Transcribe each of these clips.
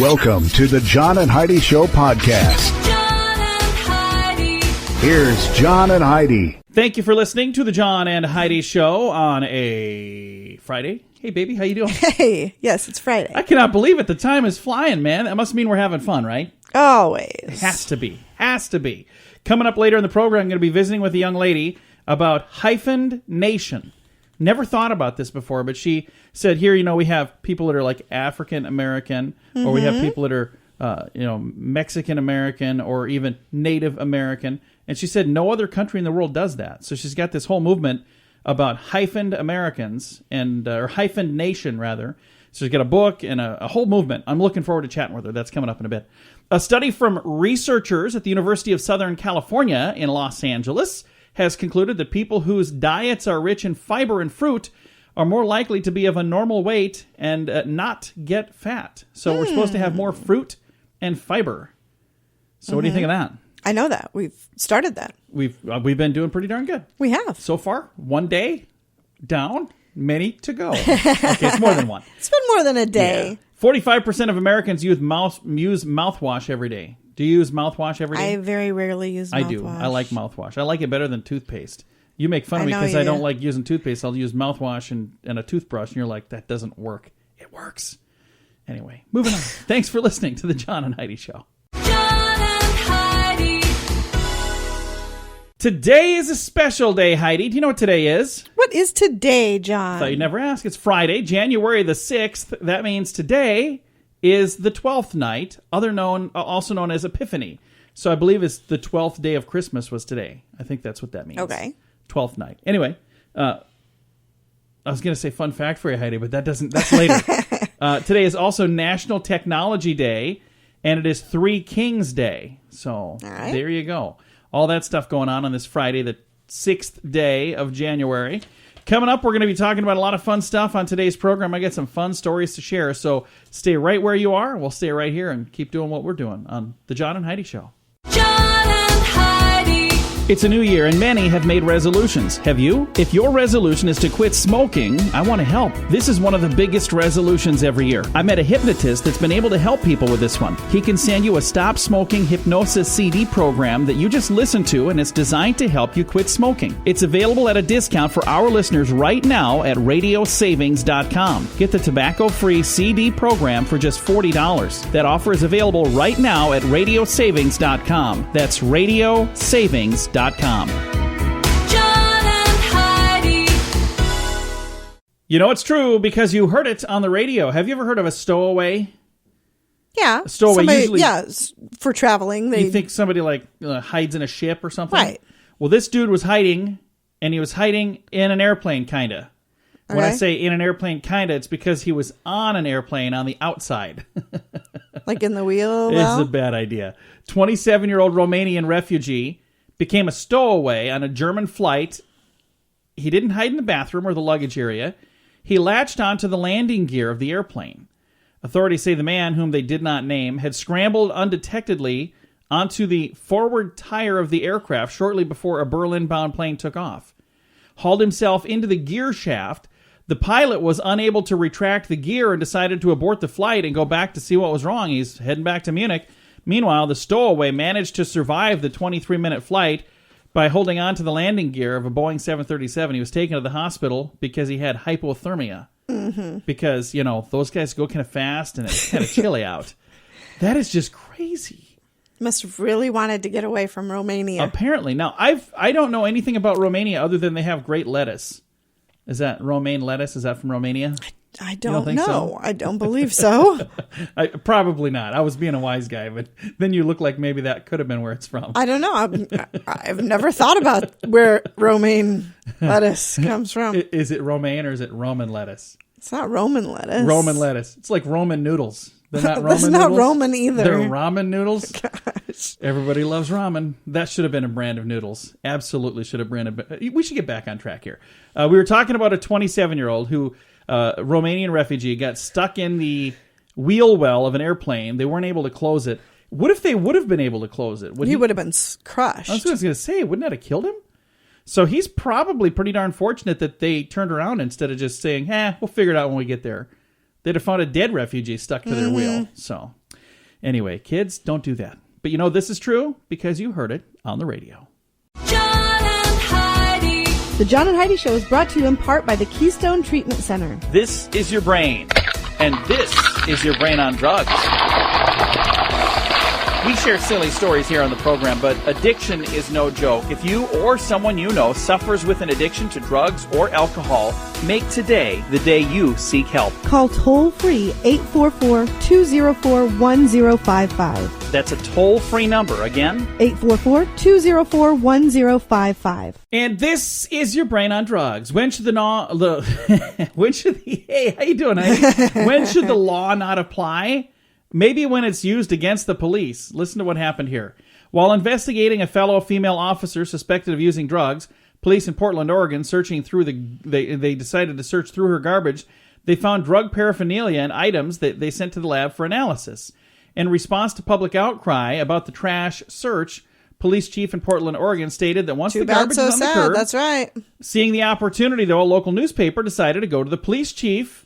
Welcome to the John and Heidi Show podcast. John and Heidi. Here's John and Heidi. Thank you for listening to the John and Heidi Show on a Friday. Hey, baby, how you doing? Hey, yes, it's Friday. I cannot believe it. The time is flying, man. That must mean we're having fun, right? Always. Has to be. Has to be. Coming up later in the program, I'm going to be visiting with a young lady about hyphened nation. Never thought about this before, but she said here, we have people that are like African American, or we have people that are, Mexican American, or even Native American. And she said no other country in the world does that. So she's got this whole movement about hyphened Americans or hyphened nation, rather. So she's got a book and a whole movement. I'm looking forward to chatting with her. That's coming up in a bit. A study from researchers at the University of Southern California in Los Angeles has concluded that people whose diets are rich in fiber and fruit are more likely to be of a normal weight and not get fat. So we're supposed to have more fruit and fiber. So what do you think of that? I know that. We've started that. We've been doing pretty darn good. We have. So far, one day down, many to go. Okay, it's more than one. It's been more than a day. 45% of Americans use mouthwash every day. Do you use mouthwash every day? I very rarely use mouthwash. I do. I like mouthwash. I like it better than toothpaste. You make fun of me because I don't like using toothpaste. I'll use mouthwash and a toothbrush, and you're like, that doesn't work. It works. Anyway, moving on. Thanks for listening to the John and Heidi Show. John and Heidi. Today is a special day, Heidi. Do you know what today is? What is today, John? Thought you'd never ask. It's Friday, January the 6th. That means today is the 12th night, also known as Epiphany. So I believe it's the 12th day of Christmas was today. I think that's what that means. Okay. 12th night. Anyway, I was going to say fun fact for you, Heidi, but that's later. Today is also National Technology Day, and it is Three Kings Day. So There you go. All that stuff going on this Friday, the 6th day of January. Coming up, we're going to be talking about a lot of fun stuff on today's program. I got some fun stories to share, so stay right where you are. We'll stay right here and keep doing what we're doing on the John and Heidi Show. John and Heidi. It's a new year, and many have made resolutions. Have you? If your resolution is to quit smoking, I want to help. This is one of the biggest resolutions every year. I met a hypnotist that's been able to help people with this one. He can send you a Stop Smoking Hypnosis CD program that you just listen to, and it's designed to help you quit smoking. It's available at a discount for our listeners right now at radiosavings.com. Get the tobacco-free CD program for just $40. That offer is available right now at radiosavings.com. That's radiosavings.com. John and Heidi. It's true because you heard it on the radio. Have you ever heard of a stowaway? Yeah. A stowaway usually... Yeah, for traveling. You think somebody hides in a ship or something? Right. Well, this dude was hiding, and he was hiding in an airplane, kind of. When I say in an airplane, kind of, it's because he was on an airplane on the outside. Like in the wheel? It's a bad idea. 27-year-old Romanian refugee became a stowaway on a German flight. He didn't hide in the bathroom or the luggage area. He latched onto the landing gear of the airplane. Authorities say the man, whom they did not name, had scrambled undetectedly onto the forward tire of the aircraft shortly before a Berlin-bound plane took off. Hauled himself into the gear shaft. The pilot was unable to retract the gear and decided to abort the flight and go back to see what was wrong. He's heading back to Munich. Meanwhile, the stowaway managed to survive the 23-minute flight by holding on to the landing gear of a Boeing 737. He was taken to the hospital because he had hypothermia. Mm-hmm. Because, those guys go kind of fast and it's kind of chilly out. That is just crazy. Must have really wanted to get away from Romania. Apparently. Now, I don't know anything about Romania other than they have great lettuce. Is that romaine lettuce? Is that from Romania? I don't know. So? I don't believe so. Probably not. I was being a wise guy, but then you look like maybe that could have been where it's from. I don't know. I've never thought about where romaine lettuce comes from. Is it romaine or is it Roman lettuce? It's not Roman lettuce. Roman lettuce. It's like Roman noodles. They're not Roman That's not noodles. Roman either. They're ramen noodles. Gosh. Everybody loves ramen. That should have been a brand of noodles. Absolutely should have been. We should get back on track here. We were talking about a 27-year-old who... Romanian refugee got stuck in the wheel well of an airplane. They weren't able to close it. What if they would have been able to close it? He would have been crushed. I was going to say, wouldn't that have killed him? So he's probably pretty darn fortunate that they turned around instead of just saying, we'll figure it out when we get there. They'd have found a dead refugee stuck to their wheel. So Anyway, kids, don't do that. But you know this is true because you heard it on the radio. John and Heidi. The John and Heidi Show is brought to you in part by the Keystone Treatment Center. This is your brain, and this is your brain on drugs. We share silly stories here on the program, but addiction is no joke. If you or someone you know suffers with an addiction to drugs or alcohol, make today the day you seek help. Call toll-free 844-204-1055. That's a toll-free number. Again, 844-204-1055. and this is your brain on drugs. When should hey, how you doing, Heidi? When should the law not apply? Maybe when it's used against the police. Listen to what happened here. While investigating a fellow female officer suspected of using drugs, police in Portland, Oregon, searching through they decided to search through her garbage. They found drug paraphernalia and items that they sent to the lab for analysis. In response to public outcry about the trash search, police chief in Portland, Oregon stated that once the garbage is on the curb, That's right. seeing the opportunity, though, a local newspaper decided to go to the police chief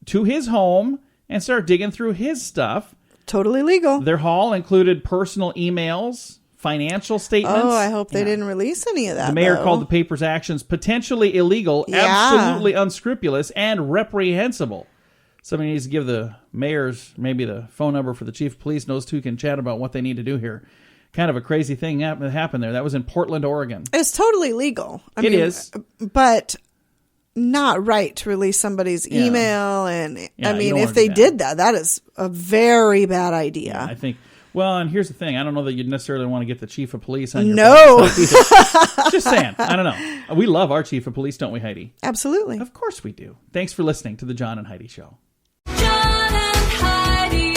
to his home and start digging through his stuff. Totally legal. Their haul included personal emails, financial statements. Oh, I hope they didn't release any of that. The mayor though. called the paper's actions potentially illegal, Yeah. absolutely unscrupulous, and reprehensible. Somebody needs to give the mayors maybe the phone number for the chief of police, and those two can chat about what they need to do here. Kind of a crazy thing happened there. That was in Portland, Oregon. It's totally legal. It is. But not right to release somebody's Yeah. email. And Yeah, I you mean, don't if wanna they do that. did that, that is a very bad idea. I think. Well, and here's the thing. I don't know that you'd necessarily want to get the chief of police on your No. phone either. Just saying. I don't know. We love our chief of police, don't we, Heidi? Absolutely. Of course we do. Thanks for listening to the John and Heidi Show. John and Heidi.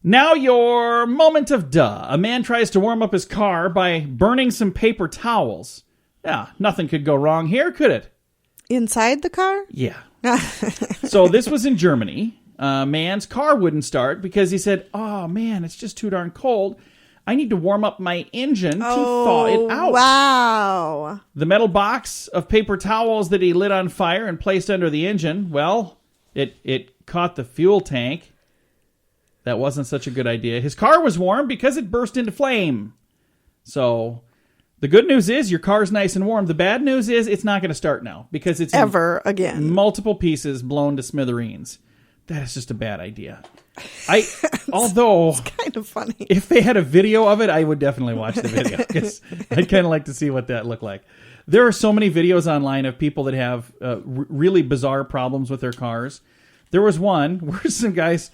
Now your moment of duh. A man tries to warm up his car by burning some paper towels. Yeah, nothing could go wrong here, could it? Inside the car? Yeah. So this was in Germany. A man's car wouldn't start because he said, oh man, it's just too darn cold. I need to warm up my engine to thaw it out. Wow. The metal box of paper towels that he lit on fire and placed under the engine, well, it caught the fuel tank. That wasn't such a good idea. His car was warm because it burst into flame. So the good news is your car's nice and warm. The bad news is it's not going to start now because it's Ever again. multiple pieces blown to smithereens. That is just a bad idea. Although Kind of funny. if they had a video of it, I would definitely watch the video because I'd kind of like to see what that looked like. There are so many videos online of people that have really bizarre problems with their cars. There was one where some guys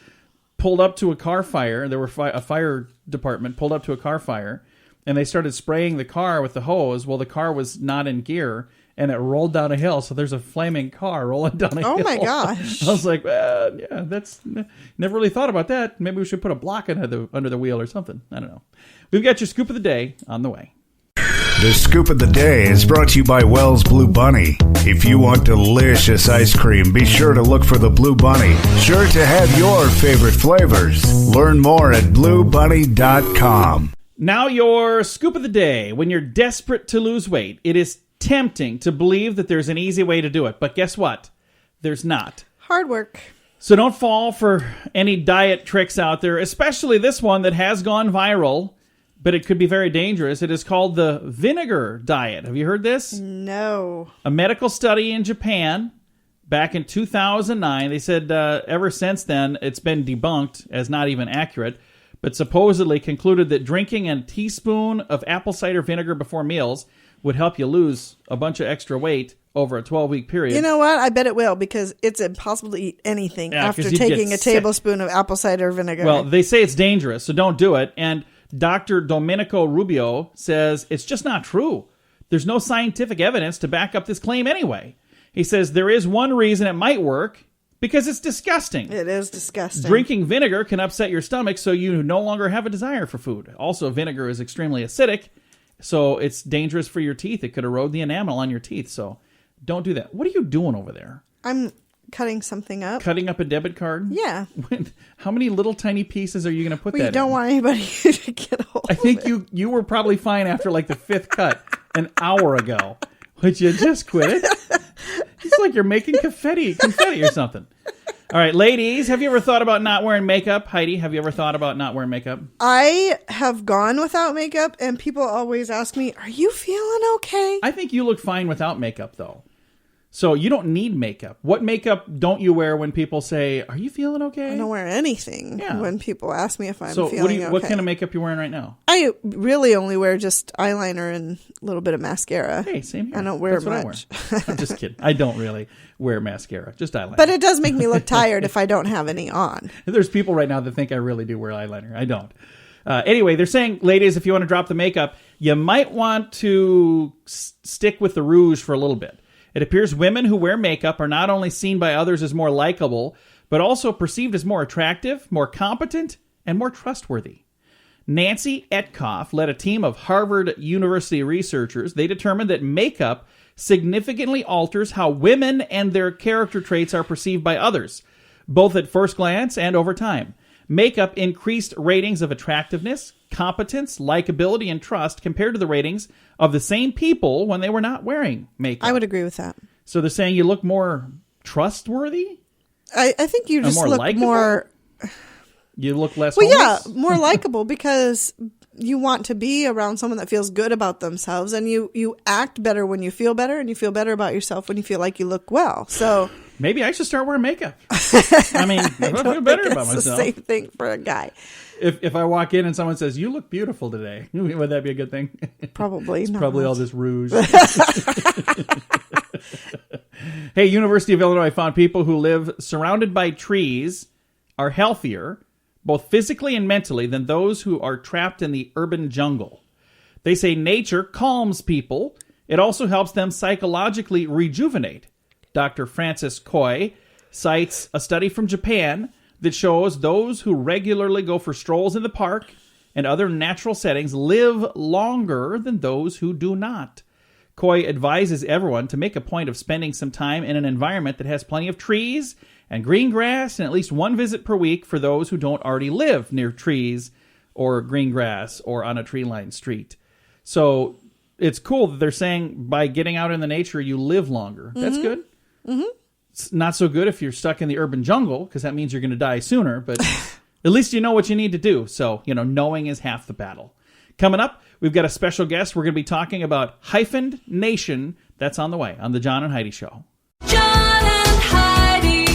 pulled up to a car fire. There were a fire department pulled up to a car fire, and they started spraying the car with the hose. Well, the car was not in gear, and it rolled down a hill. So there's a flaming car rolling down a hill. Oh my gosh. I was like, well, yeah, that's never really thought about that. Maybe we should put a block under the wheel or something. I don't know. We've got your scoop of the day on the way. The Scoop of the Day is brought to you by Wells Blue Bunny. If you want delicious ice cream, be sure to look for the Blue Bunny. Sure to have your favorite flavors. Learn more at bluebunny.com. Now your scoop of the day. When you're desperate to lose weight, it is tempting to believe that there's an easy way to do it. But guess what? There's not. Hard work. So don't fall for any diet tricks out there, especially this one that has gone viral, but it could be very dangerous. It is called the vinegar diet. Have you heard this? No. A medical study in Japan back in 2009, they said ever since then it's been debunked as not even accurate, but supposedly concluded that drinking a teaspoon of apple cider vinegar before meals would help you lose a bunch of extra weight over a 12-week period. You know what? I bet it will because it's impossible to eat anything Yeah, 'cause after you'd get taking a sick. tablespoon of apple cider vinegar. Well, they say it's dangerous, so don't do it. And Dr. Domenico Rubio says it's just not true. There's no scientific evidence to back up this claim anyway. He says there is one reason it might work, because it's disgusting. it is disgusting. Drinking vinegar can upset your stomach, so you no longer have a desire for food. Also, vinegar is extremely acidic, so it's dangerous for your teeth. It could erode the enamel on your teeth, so don't do that. What are you doing over there? I'm cutting something up. Cutting up a debit card? Yeah. How many little tiny pieces are you going to put Well, that you don't in? want anybody to get a hold I think of it. you were probably fine after like the fifth cut an hour ago. Would you just quit it? It's like you're making confetti or something. All right, ladies, have you ever thought about not wearing makeup? Heidi, have you ever thought about not wearing makeup? I have gone without makeup, and people always ask me, "Are you feeling okay?" I think you look fine without makeup, though. So you don't need makeup. What makeup don't you wear when people say, "Are you feeling okay?" I don't wear anything when people ask me if I'm so feeling okay. what kind of makeup you wearing right now? I really only wear just eyeliner and a little bit of mascara. Hey, same here. I don't wear That's much. what I wear. I'm just kidding. I don't really wear mascara, just eyeliner. But it does make me look tired if I don't have any on. There's people right now that think I really do wear eyeliner. I don't. Anyway, they're saying, ladies, if you want to drop the makeup, you might want to stick with the rouge for a little bit. It appears women who wear makeup are not only seen by others as more likable, but also perceived as more attractive, more competent, and more trustworthy. Nancy Etkoff led a team of Harvard University researchers. They determined that makeup significantly alters how women and their character traits are perceived by others, both at first glance and over time. Makeup increased ratings of attractiveness, competence, likability, and trust compared to the ratings of the same people when they were not wearing makeup. I would agree with that. So they're saying you look more trustworthy? I think you just more look likable? more... You look less Well, homeless? yeah, more likable because you want to be around someone that feels good about themselves, and you act better when you feel better, and you feel better about yourself when you feel like you look well. So maybe I should start wearing makeup. I mean, I feel better about it's myself. the same thing for a guy. If I walk in and someone says, "You look beautiful today," would that be a good thing? Probably not. Probably all this rouge. Hey, University of Illinois found people who live surrounded by trees are healthier, both physically and mentally, than those who are trapped in the urban jungle. They say nature calms people. It also helps them psychologically rejuvenate. Dr. Francis Coy cites a study from Japan that shows those who regularly go for strolls in the park and other natural settings live longer than those who do not. Coy advises everyone to make a point of spending some time in an environment that has plenty of trees and green grass and at least one visit per week for those who don't already live near trees or green grass or on a tree-lined street. So it's cool that they're saying by getting out in the nature, you live longer. Mm-hmm. That's good. Mm-hmm. It's not so good if you're stuck in the urban jungle because that means you're going to die sooner, but at least you know what you need to do. So, knowing is half the battle. Coming up, we've got a special guest. We're going to be talking about Hyphened Nation. That's on the way on the John and Heidi Show. John and Heidi.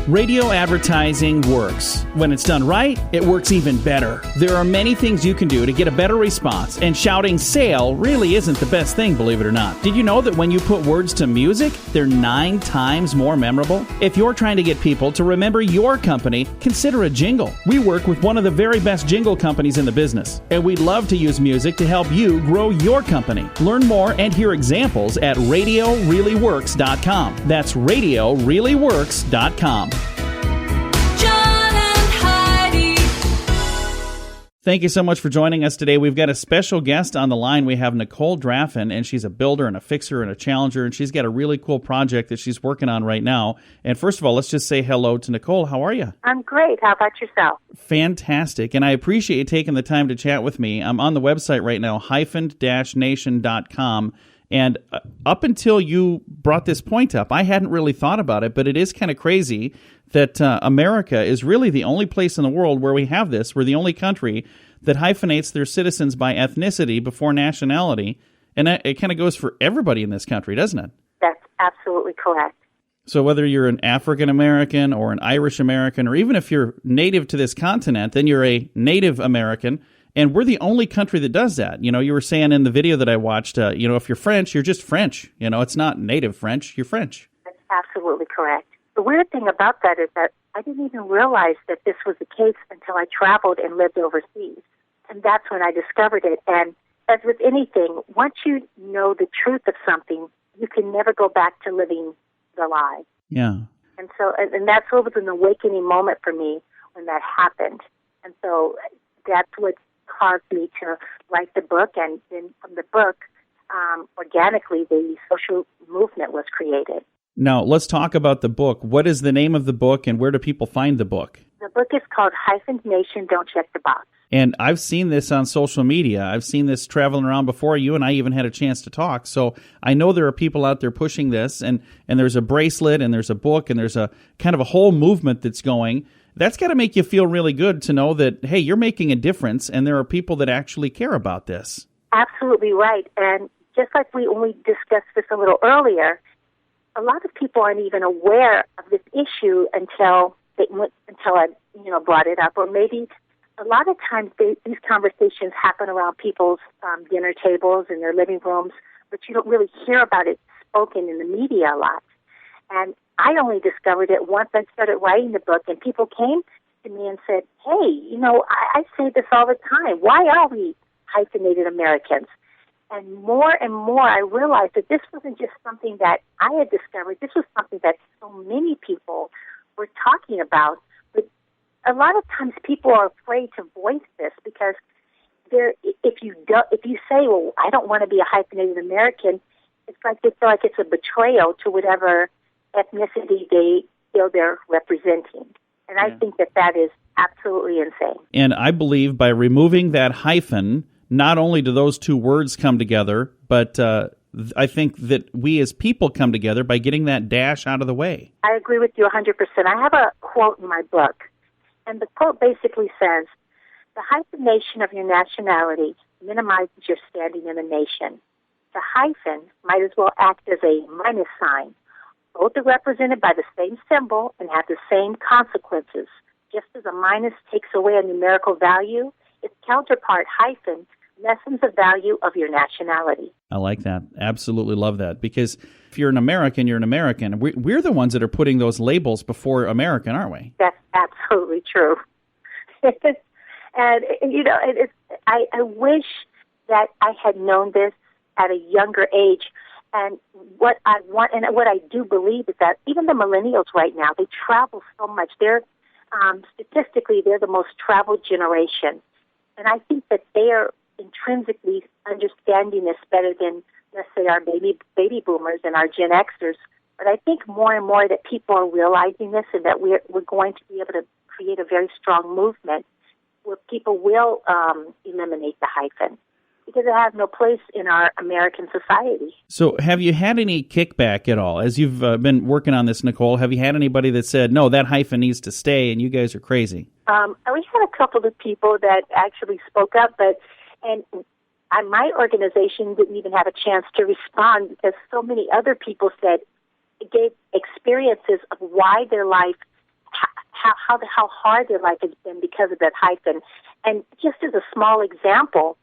Radio advertising works. When it's done right, it works even better. There are many things you can do to get a better response, and shouting sale really isn't the best thing, believe it or not. Did you know that when you put words to music, they're 9 times more memorable? If you're trying to get people to remember your company, consider a jingle. We work with one of the very best jingle companies in the business, and we'd love to use music to help you grow your company. Learn more and hear examples at RadioReallyWorks.com. That's RadioReallyWorks.com. Thank you so much for joining us today. We've got a special guest on the line. We have Nicole Draffen, and she's a builder and a fixer and a challenger, and she's got a really cool project that she's working on right now. And first of all, let's just say hello to Nicole. How are you? I'm great. How about yourself? Fantastic. And I appreciate you taking the time to chat with me. I'm on the website right now, hyphened-nation.com. And up until you brought this point up, I hadn't really thought about it, but it is kind of crazy that America is really the only place in the world where we have this. We're the only country that hyphenates their citizens by ethnicity before nationality. And it kind of goes for everybody in this country, doesn't it? That's absolutely correct. So whether you're an African American or an Irish American, or even if you're native to this continent, then you're a Native American. And we're the only country that does that. You were saying in the video that I watched, if you're French, you're just French. It's not native French, you're French. That's absolutely correct. The weird thing about that is that I didn't even realize that this was the case until I traveled and lived overseas. And that's when I discovered it. And as with anything, once you know the truth of something, you can never go back to living the lie. Yeah. And so, and that's what was an awakening moment for me when that happened. And so that's what caused me to write the book, and then from the book, organically, the social movement was created. Now, let's talk about the book. What is the name of the book, and where do people find the book? The book is called Hyphened Nation, Don't Check the Box. And I've seen this on social media. I've seen this traveling around before. You and I even had a chance to talk. So I know there are people out there pushing this, and there's a bracelet, and there's a book, and there's a kind of a whole movement that's going. That's got to make you feel really good to know that, hey, you're making a difference, and there are people that actually care about this. Absolutely right. And just like when we discussed this a little earlier, a lot of people aren't even aware of this issue until I brought it up. Or maybe a lot of times these conversations happen around people's dinner tables in their living rooms, but you don't really hear about it spoken in the media a lot. And I only discovered it once I started writing the book, and people came to me and said, hey, I say this all the time. Why are we hyphenated Americans? And more I realized that this wasn't just something that I had discovered. This was something that so many people were talking about. But a lot of times people are afraid to voice this because if you say, well, I don't want to be a hyphenated American, it's like they feel like it's a betrayal to whatever ethnicity they feel they're representing. And I think that is absolutely insane. And I believe by removing that hyphen, not only do those two words come together, but I think that we as people come together by getting that dash out of the way. I agree with you 100%. I have a quote in my book, and the quote basically says, the hyphenation of your nationality minimizes your standing in the nation. The hyphen might as well act as a minus sign. Both are represented by the same symbol and have the same consequences. Just as a minus takes away a numerical value, its counterpart hyphen lessens the value of your nationality. I like that. Absolutely love that. Because if you're an American, you're an American. We're the ones that are putting those labels before American, aren't we? That's absolutely true. And I wish that I had known this at a younger age. And what I want, and what I do believe is that even the millennials right now, they travel so much. They're statistically, they're the most traveled generation. And I think that they are intrinsically understanding this better than, let's say, our baby boomers and our Gen Xers. But I think more and more that people are realizing this, and that we're going to be able to create a very strong movement where people will eliminate the hyphen, because it has no place in our American society. So have you had any kickback at all? As you've been working on this, Nicole, have you had anybody that said, no, that hyphen needs to stay and you guys are crazy? We had a couple of people that actually spoke up, and my organization didn't even have a chance to respond because so many other people gave experiences of why their life, how hard their life has been because of that hyphen. And just as a small example,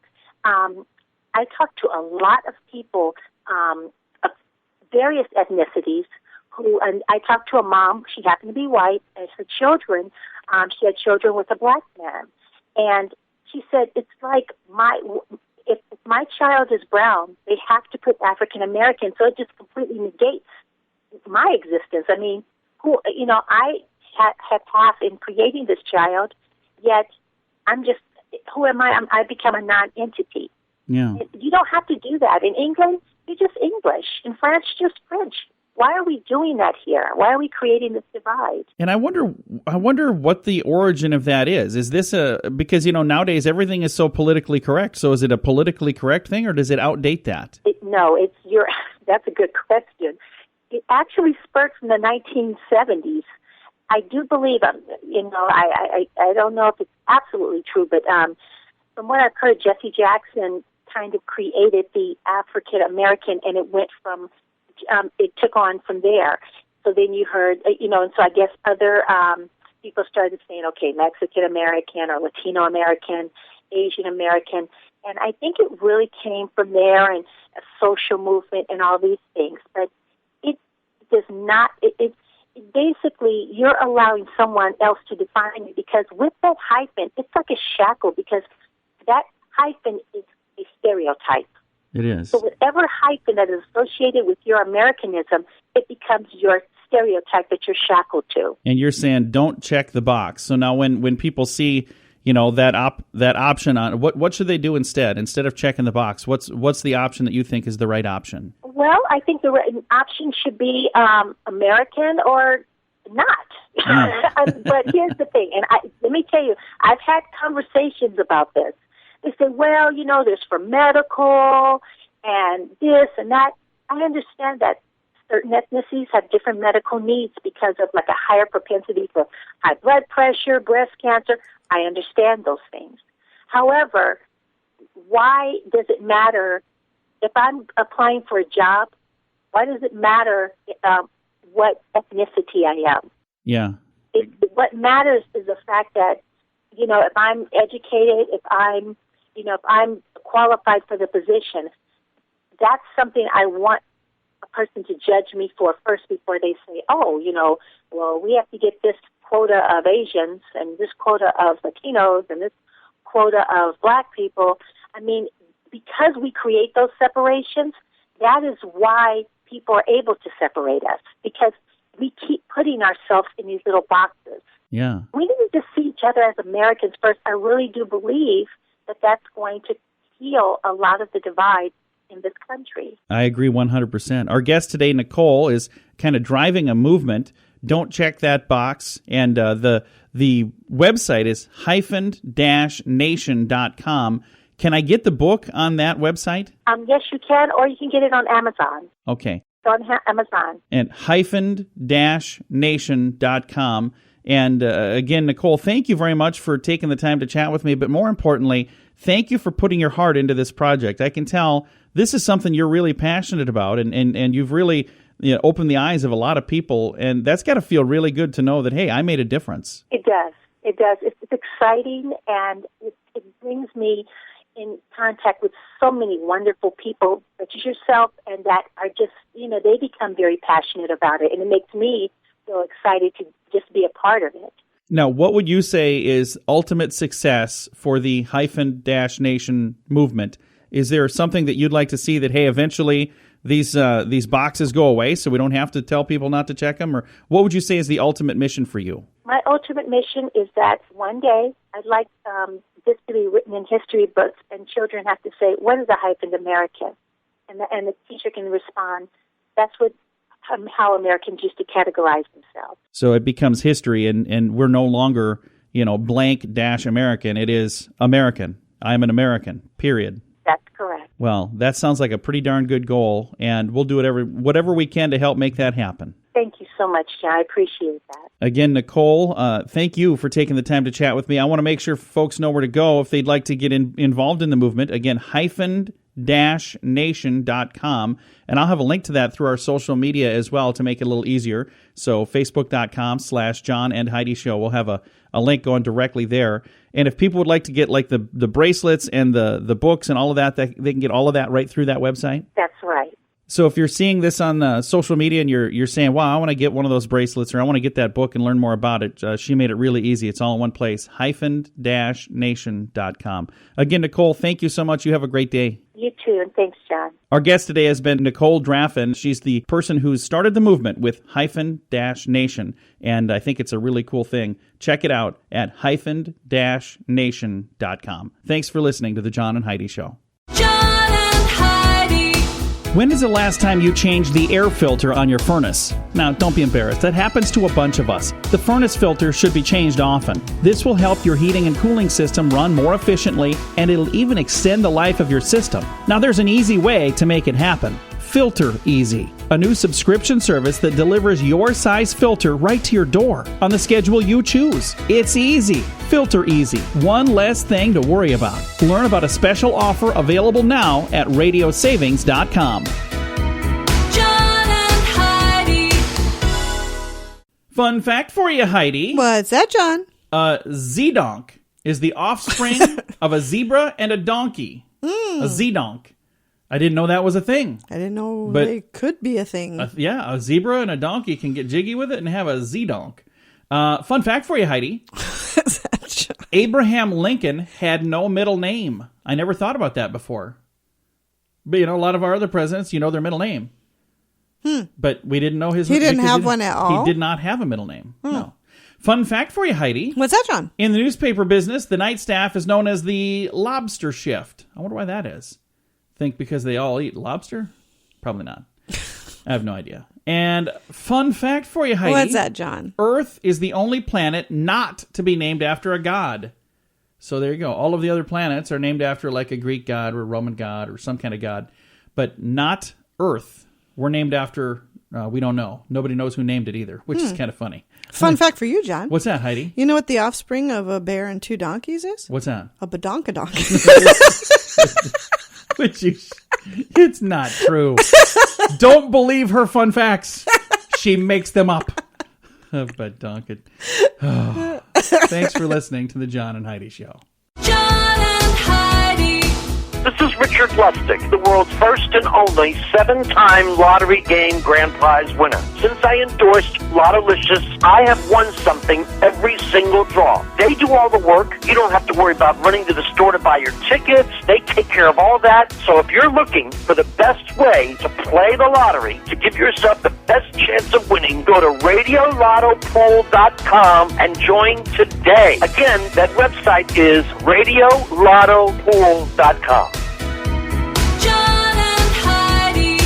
I talked to a lot of people of various ethnicities and I talked to a mom. She happened to be white, and her children, she had children with a black man. And she said, it's like if my child is brown, they have to put African American, so it just completely negates my existence. I mean, I had half in creating this child, yet who am I? I become a non-entity. Yeah. You don't have to do that. In England, you're just English. In France, you're just French. Why are we doing that here? Why are we creating this divide? And I wonder what the origin of that is. Is this because nowadays everything is so politically correct. So is it a politically correct thing, or does it outdate that? That's a good question. It actually spurred from the 1970s. I do believe, I don't know if it's absolutely true, but from what I've heard, Jesse Jackson kind of created the African American, and it went from, it took on from there. So then you heard, and so I guess other people started saying, okay, Mexican American or Latino American, Asian American, and I think it really came from there, and a social movement and all these things. But it does not. It's basically, you're allowing someone else to define you, because with that hyphen, it's like a shackle, because that hyphen is a stereotype. It is. So whatever hyphen that is associated with your Americanism, it becomes your stereotype that you're shackled to. And you're saying don't check the box. So now when people see, that option on, what should they do instead of checking the box? What's the option that you think is the right option? Well, I think the right option should be American or not. But here's the thing, and let me tell you, I've had conversations about this. They say, well, there's for medical and this and that. I understand that certain ethnicities have different medical needs because of like a higher propensity for high blood pressure, breast cancer. I understand those things. However, why does it matter if I'm applying for a job? Why does it matter what ethnicity I am? Yeah. What matters is the fact that, if I'm educated, if I'm qualified for the position, that's something I want a person to judge me for first before they say, oh, well, we have to get this quota of Asians and this quota of Latinos and this quota of Black people. I mean, because we create those separations, that is why people are able to separate us, because we keep putting ourselves in these little boxes. Yeah. We need to see each other as Americans first. I really do believe that that's going to heal a lot of the divide in this country. I agree 100%. Our guest today, Nicole, is kind of driving a movement. Don't check that box. And the website is hyphened-nation.com. Can I get the book on that website? Yes, you can, or you can get it on Amazon. Okay. It's on Amazon. And hyphened-nation.com. And again, Nicole, thank you very much for taking the time to chat with me. But more importantly, thank you for putting your heart into this project. I can tell this is something you're really passionate about, and you've really opened the eyes of a lot of people. And that's got to feel really good to know that, hey, I made a difference. It does. It does. It's exciting, and it brings me in contact with so many wonderful people, such as yourself, and that are just, they become very passionate about it. And it makes me feel excited to just be a part of it. Now, what would you say is ultimate success for the Hyphen-Nation movement? Is there something that you'd like to see that, hey, eventually these boxes go away so we don't have to tell people not to check them? Or what would you say is the ultimate mission for you? My ultimate mission is that one day I'd like this to be written in history books, and children have to say, what is a hyphened American? And the teacher can respond, that's how Americans used to categorize themselves. So it becomes history, and we're no longer, blank-American. It is American. I'm an American, period. That's correct. Well, that sounds like a pretty darn good goal, and we'll do whatever we can to help make that happen. Thank you so much, John. I appreciate that. Again, Nicole, thank you for taking the time to chat with me. I want to make sure folks know where to go if they'd like to get involved in the movement. Again, hyphen-nation.com. And I'll have a link to that through our social media as well to make it a little easier. So facebook.com/John and Heidi Show. We'll have a link going directly there. And if people would like to get like the bracelets and the books and all of that, they can get all of that right through that website? That's right. So if you're seeing this on social media and you're saying, wow, I want to get one of those bracelets or I want to get that book and learn more about it, she made it really easy. It's all in one place, hyphen-nation.com. Again, Nicole, thank you so much. You have a great day. You too, and thanks, John. Our guest today has been Nicole Draffen. She's the person who's started the movement with hyphen-nation, and I think it's a really cool thing. Check it out at hyphen-nation.com. Thanks for listening to The John and Heidi Show. John and Heidi. When is the last time you changed the air filter on your furnace? Now, don't be embarrassed. That happens to a bunch of us. The furnace filter should be changed often. This will help your heating and cooling system run more efficiently, and it'll even extend the life of your system. Now, there's an easy way to make it happen. Filter Easy, a new subscription service that delivers your size filter right to your door on the schedule you choose. It's easy. Filter Easy. One less thing to worry about. Learn about a special offer available now at radiosavings.com. John and Heidi. Fun fact for you, Heidi. What's that, John? Z-donk is the offspring of a zebra and a donkey. A Z-donk. I didn't know that was a thing. I didn't know But- it could be a thing. A zebra and a donkey can get jiggy with it and have a Z-donk. Fun fact for you, Heidi. What's that, John? Abraham Lincoln had no middle name. I never thought about that before. But, a lot of our other presidents, their middle name. But we didn't know his. He didn't because have one at all? He did not have a middle name. No. Fun fact for you, Heidi. What's that, John? In the newspaper business, the night staff is known as the lobster shift. I wonder why that is. Think because they all eat lobster? Probably not. I have no idea. And fun fact for you, Heidi. What's that, John? Earth is the only planet not to be named after a god. So there you go. All of the other planets are named after like a Greek god or a Roman god or some kind of god, but not Earth. We're named after, we don't know. Nobody knows who named it either, which is kind of funny. Fun fact for you, John. What's that, Heidi? You know what the offspring of a bear and 2 donkeys is? What's that? A badonkadonk. It's not true. Don't believe her fun facts. She makes them up. But Duncan. Oh. Thanks for listening to the John and Heidi Show. John and Heidi. This is Richard Lustig, the world's first and only 7-time lottery game grand prize winner. Since I endorsed Lottolicious, I have won something every single draw. They do all the work. You don't have to worry about running to the store to buy your tickets. They take care of all that. So if you're looking for the best way to play the lottery, to give yourself the best chance of winning, go to radiolottopool.com and join today. Again, that website is radiolottopool.com. John and Heidi.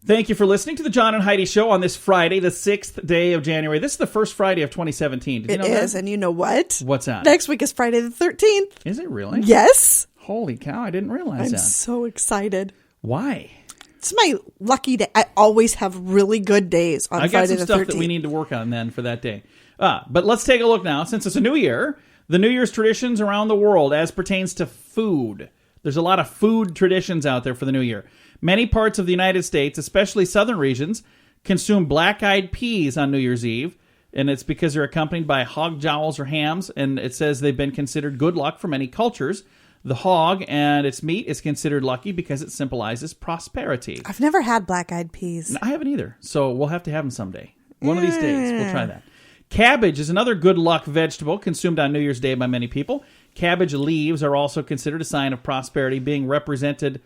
Thank you for listening to the John and Heidi Show on this Friday, the 6th day of January. This is the first Friday of 2017. Did you It know is, that? and you know what? What's that? Next week is Friday the 13th. Is it really? Yes. Holy cow, I didn't realize I'm that. so excited. Why? It's my lucky day. I always have really good days on I got Friday some the stuff 13th. that we need to work on then for that day. But let's take a look now. Since it's a new year, the New Year's traditions around the world as pertains to food. There's a lot of food traditions out there for the new year. Many parts of the United States, especially southern regions, consume black-eyed peas on New Year's Eve, and it's because they're accompanied by hog jowls or hams, and it says they've been considered good luck for many cultures. The hog and its meat is considered lucky because it symbolizes prosperity. I've never had black-eyed peas. I haven't either, so we'll have to have them someday. One of these days, we'll try that. Cabbage is another good luck vegetable consumed on New Year's Day by many people. Cabbage leaves are also considered a sign of prosperity, being representing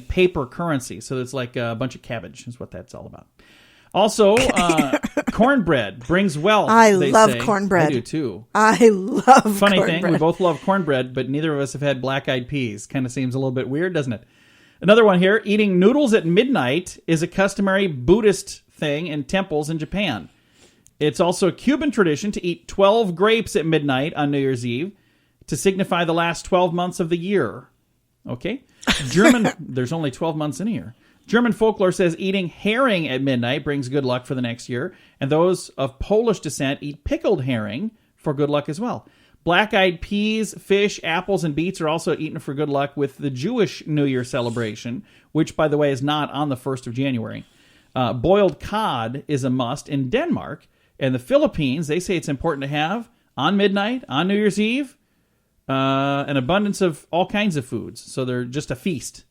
paper currency. So it's like a bunch of cabbage is what that's all about. Also, cornbread brings wealth. I they love say. cornbread. I do too. I love Funny cornbread. thing, we both love cornbread, but neither of us have had black-eyed peas. Kind of seems a little bit weird, doesn't it? Another one here, eating noodles at midnight is a customary Buddhist thing in temples in Japan. It's also a Cuban tradition to eat 12 grapes at midnight on New Year's Eve to signify the last 12 months of the year. Okay? There's only 12 months in a year. German folklore says eating herring at midnight brings good luck for the next year, and those of Polish descent eat pickled herring for good luck as well. Black-eyed peas, fish, apples, and beets are also eaten for good luck with the Jewish New Year celebration, which, by the way, is not on the 1st of January. Boiled cod is a must in Denmark, and the Philippines, they say it's important to have, on midnight, on New Year's Eve, an abundance of all kinds of foods. So they're just a feast.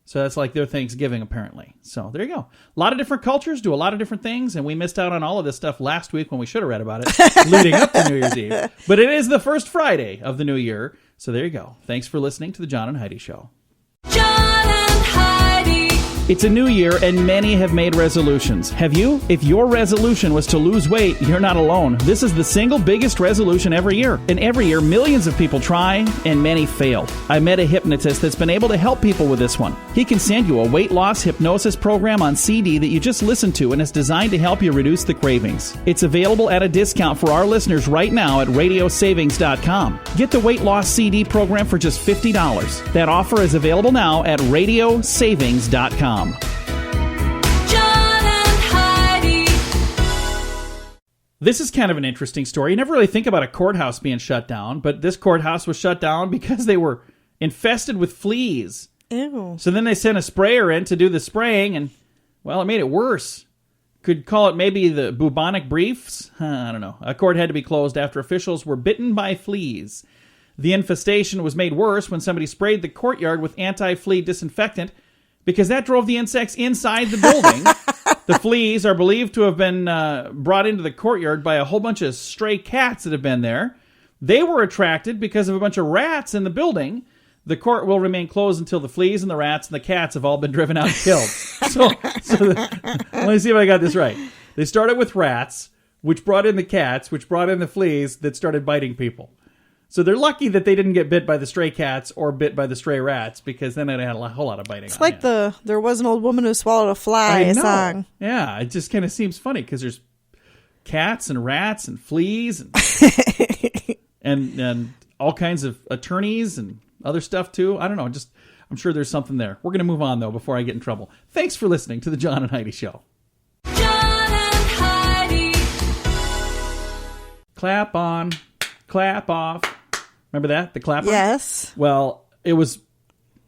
So that's like their Thanksgiving, apparently. So there you go. A lot of different cultures do a lot of different things, and we missed out on all of this stuff last week when we should have read about it leading up to New Year's Eve. But it is the first Friday of the new year. So there you go. Thanks for listening to the John and Heidi Show. John and Heidi. It's a new year, and many have made resolutions. Have you? If your resolution was to lose weight, you're not alone. This is the single biggest resolution every year. And every year, millions of people try, and many fail. I met a hypnotist that's been able to help people with this one. He can send you a weight loss hypnosis program on CD that you just listen to, and it's designed to help you reduce the cravings. It's available at a discount for our listeners right now at radiosavings.com. Get the weight loss CD program for just $50. That offer is available now at radiosavings.com. John and Heidi. This is kind of an interesting story. You never really think about a courthouse being shut down, but this courthouse was shut down because they were infested with fleas. Ew. So then they sent a sprayer in to do the spraying, and, well, it made it worse. Could call it maybe the bubonic briefs? I don't know. A court had to be closed after officials were bitten by fleas. The infestation was made worse when somebody sprayed the courtyard with anti-flea disinfectant because that drove the insects inside the building. The fleas are believed to have been brought into the courtyard by a whole bunch of stray cats that have been there. They were attracted because of a bunch of rats in the building. The court will remain closed until the fleas and the rats and the cats have all been driven out and killed. Let me see if I got this right. They started with rats, which brought in the cats, which brought in the fleas that started biting people. So they're lucky that they didn't get bit by the stray cats or bit by the stray rats, because then it had a whole lot of biting. It's like There Was an Old Woman Who Swallowed a Fly song. Yeah, it just kind of seems funny because there's cats and rats and fleas. and all kinds of attorneys and other stuff too. I don't know. I'm sure there's something there. We're going to move on though before I get in trouble. Thanks for listening to the John and Heidi Show. John and Heidi. Clap on, clap off. Remember that? The clapper? Yes. Well, it was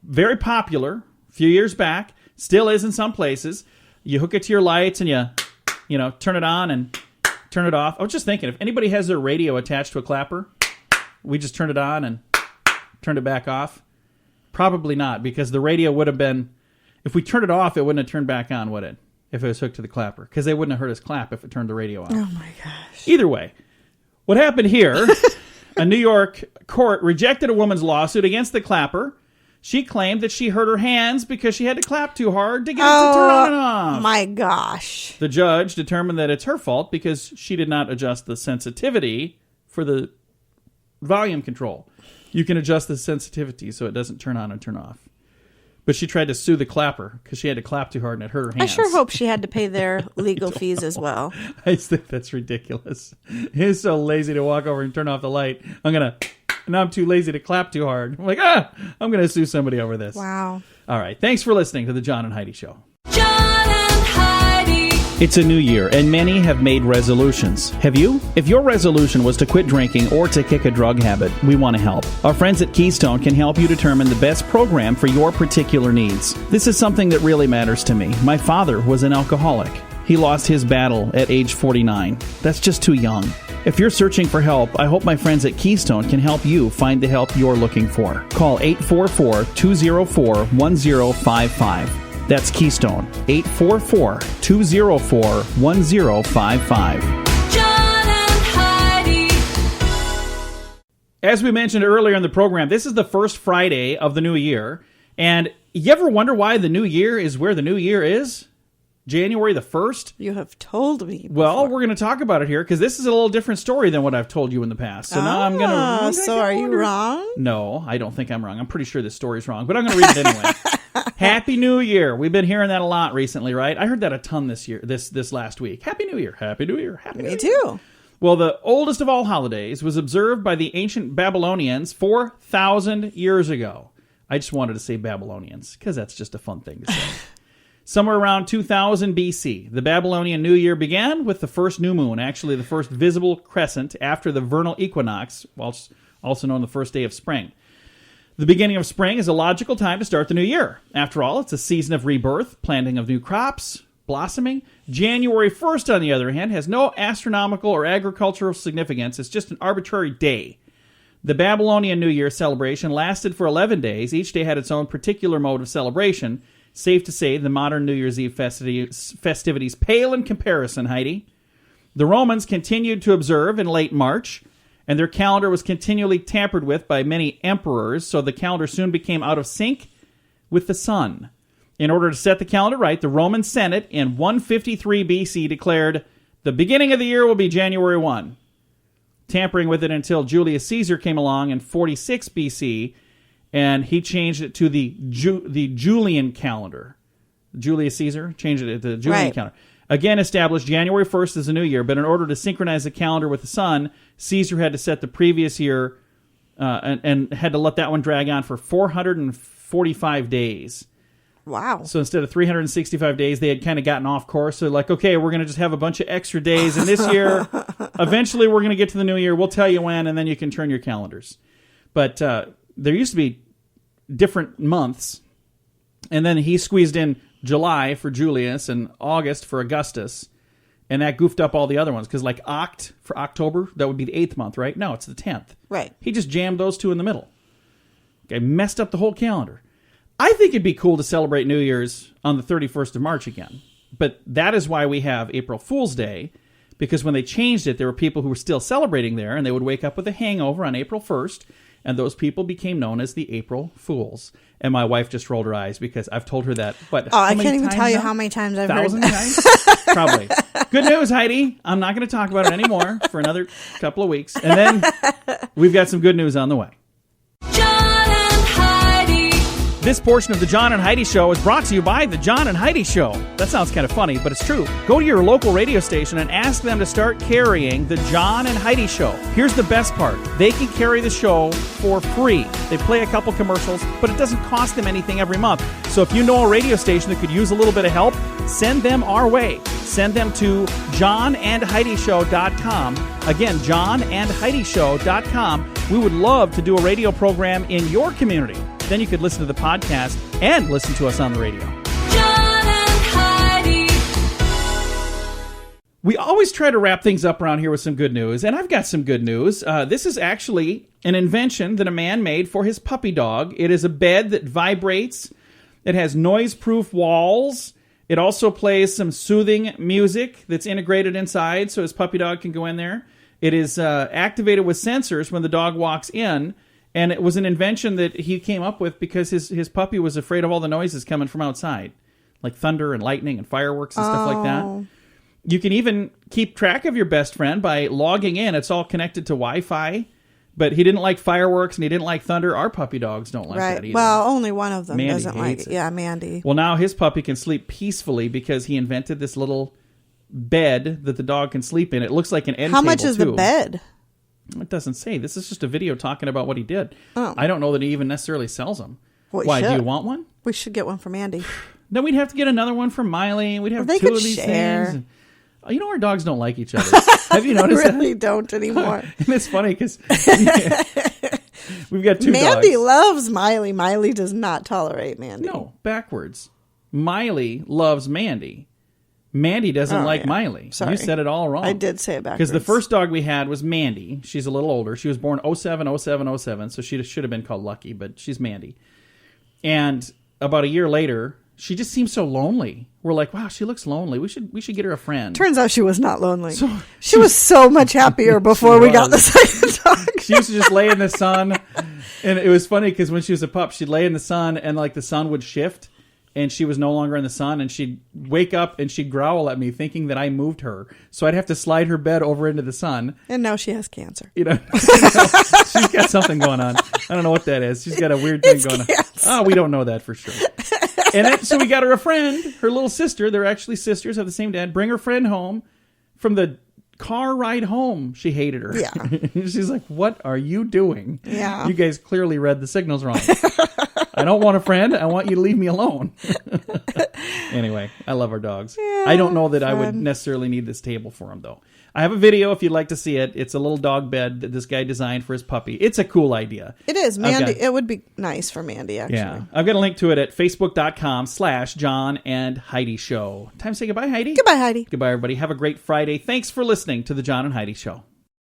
very popular a few years back. Still is in some places. You hook it to your lights and you know, turn it on and turn it off. I was just thinking, if anybody has their radio attached to a clapper, we just turned it on and turned it back off. Probably not, because the radio would have been, if we turned it off, it wouldn't have turned back on, would it? If it was hooked to the clapper. Because they wouldn't have heard us clap if it turned the radio on. Oh my gosh. Either way, what happened here, a New York court rejected a woman's lawsuit against the clapper. She claimed that she hurt her hands because she had to clap too hard to get it to turn on and off. My gosh. The judge determined that it's her fault because she did not adjust the sensitivity for the volume control. You can adjust the sensitivity so it doesn't turn on and turn off. But she tried to sue the clapper because she had to clap too hard and it hurt her hands. I sure hope she had to pay their legal fees as well. I just think that's ridiculous. He's so lazy to walk over and turn off the light. Now I'm too lazy to clap too hard. I'm like, I'm going to sue somebody over this. Wow. All right. Thanks for listening to the John and Heidi Show. John and Heidi. It's a new year, and many have made resolutions. Have you? If your resolution was to quit drinking or to kick a drug habit, we want to help. Our friends at Keystone can help you determine the best program for your particular needs. This is something that really matters to me. My father was an alcoholic. He lost his battle at age 49. That's just too young. If you're searching for help, I hope my friends at Keystone can help you find the help you're looking for. Call 844-204-1055. That's Keystone, 844-204-1055. John and Heidi. As we mentioned earlier in the program, this is the first Friday of the new year. And you ever wonder why the new year is where the new year is? January the 1st? You have told me. Well, we're going to talk about it here because this is a little different story than what I've told you in the past. So now I'm going to... So are you wrong? No, I don't think I'm wrong. I'm pretty sure this story's wrong, but I'm going to read it anyway. Happy New Year. We've been hearing that a lot recently, right? I heard that a ton this year, this last week. Happy New Year. Happy New Year. Happy New Year. Me too. Well, the oldest of all holidays was observed by the ancient Babylonians 4,000 years ago. I just wanted to say Babylonians because that's just a fun thing to say. Somewhere around 2000 BC, the Babylonian New Year began with the first new moon, actually the first visible crescent after the vernal equinox, also known as the first day of spring. The beginning of spring is a logical time to start the new year. After all, it's a season of rebirth, planting of new crops, blossoming. January 1st, on the other hand, has no astronomical or agricultural significance. It's just an arbitrary day. The Babylonian New Year celebration lasted for 11 days. Each day had its own particular mode of celebration. Safe to say, the modern New Year's Eve festivities pale in comparison, Heidi. The Romans continued to observe in late March, and their calendar was continually tampered with by many emperors, so the calendar soon became out of sync with the sun. In order to set the calendar right, the Roman Senate in 153 BC declared the beginning of the year will be January 1, tampering with it until Julius Caesar came along in 46 BC, and he changed it to the Julian calendar. Julius Caesar changed it to the Julian calendar. Again, established January 1st as a new year, but in order to synchronize the calendar with the sun, Caesar had to set the previous year and had to let that one drag on for 445 days. Wow. So instead of 365 days, they had kind of gotten off course. So like, okay, we're going to just have a bunch of extra days. And this year, eventually we're going to get to the new year. We'll tell you when, and then you can turn your calendars. But there used to be different months. And then he squeezed in July for Julius and August for Augustus. And that goofed up all the other ones. Because like Oct for October, that would be the 8th month, right? No, it's the 10th. Right. He just jammed those two in the middle. Okay, messed up the whole calendar. I think it'd be cool to celebrate New Year's on the 31st of March again. But that is why we have April Fool's Day. Because when they changed it, there were people who were still celebrating there. And they would wake up with a hangover on April 1st. And those people became known as the April Fools. And my wife just rolled her eyes because I've told her that. What? Oh, I can't even tell you how many times I've heard that. 1,000 times? Probably. Good news, Heidi. I'm not going to talk about it anymore for another couple of weeks. And then we've got some good news on the way. John and Heidi. This portion of the John and Heidi Show is brought to you by the John and Heidi Show. That sounds kind of funny, but it's true. Go to your local radio station and ask them to start carrying the John and Heidi Show. Here's the best part. They can carry the show for free. They play a couple commercials, but it doesn't cost them anything every month. So if you know a radio station that could use a little bit of help, send them our way. Send them to johnandheidishow.com. Again, johnandheidishow.com. We would love to do a radio program in your community. Then you could listen to the podcast and listen to us on the radio. John and Heidi. We always try to wrap things up around here with some good news, and I've got some good news. This is actually an invention that a man made for his puppy dog. It is a bed that vibrates. It has noise-proof walls. It also plays some soothing music that's integrated inside, so his puppy dog can go in there. It is activated with sensors when the dog walks in. And it was an invention that he came up with because his puppy was afraid of all the noises coming from outside, like thunder and lightning and fireworks and stuff like that. You can even keep track of your best friend by logging in. It's all connected to Wi-Fi. But he didn't like fireworks and he didn't like thunder. Our puppy dogs don't like that either. Well, only one of them Mandy doesn't like hates it. it. Yeah, Mandy. Well, now his puppy can sleep peacefully because he invented this little bed that the dog can sleep in. It looks like an end How table, much is too. the bed? It doesn't say. This is just a video talking about what he did. Oh. I don't know that he even necessarily sells them. Well, Why, do should. you want one? We should get one for Mandy. Then we'd have to get another one for Miley. We'd have Well, they two could of these share. things. You know our dogs don't like each other. Have you noticed really that? don't anymore. And it's funny because we've got two Mandy dogs. loves Miley. Miley does not tolerate Mandy. No, backwards. Miley loves Mandy. Mandy doesn't like yeah. Miley. Sorry. You said it all wrong. I did say it backwards. Because the first dog we had was Mandy. She's a little older. She was born 07, so she should have been called Lucky, but she's Mandy. And about a year later, she just seems so lonely. We're like, wow, she looks lonely. We should get her a friend. Turns out she was not lonely. So- she was so much happier before we got the was. second dog. She used to just lay in the sun. And it was funny because when she was a pup, she'd lay in the sun and like the sun would shift. And she was no longer in the sun, and she'd wake up and she'd growl at me, thinking that I moved her. So I'd have to slide her bed over into the sun. And now she has cancer. You know, she's got something going on. I don't know what that is. She's got a weird thing going on. Oh, we don't know that for sure. And then, so we got her a friend, her little sister. They're actually sisters, have the same dad. Bring her friend home. From the car ride home, she hated her. Yeah. She's like, what are you doing? Yeah. You guys clearly read the signals wrong. I don't want a friend. I want you to leave me alone. Anyway, I love our dogs. Yeah, I don't know that I would fun. necessarily need this table for them, though. I have a video if you'd like to see it. It's a little dog bed that this guy designed for his puppy. It's a cool idea. It is. Mandy. got- It would be nice for Mandy, actually. Yeah. I've got a link to it at facebook.com/John and Heidi Show. Time to say goodbye, Heidi. Goodbye, Heidi. Goodbye, everybody. Have a great Friday. Thanks for listening to the John and Heidi Show.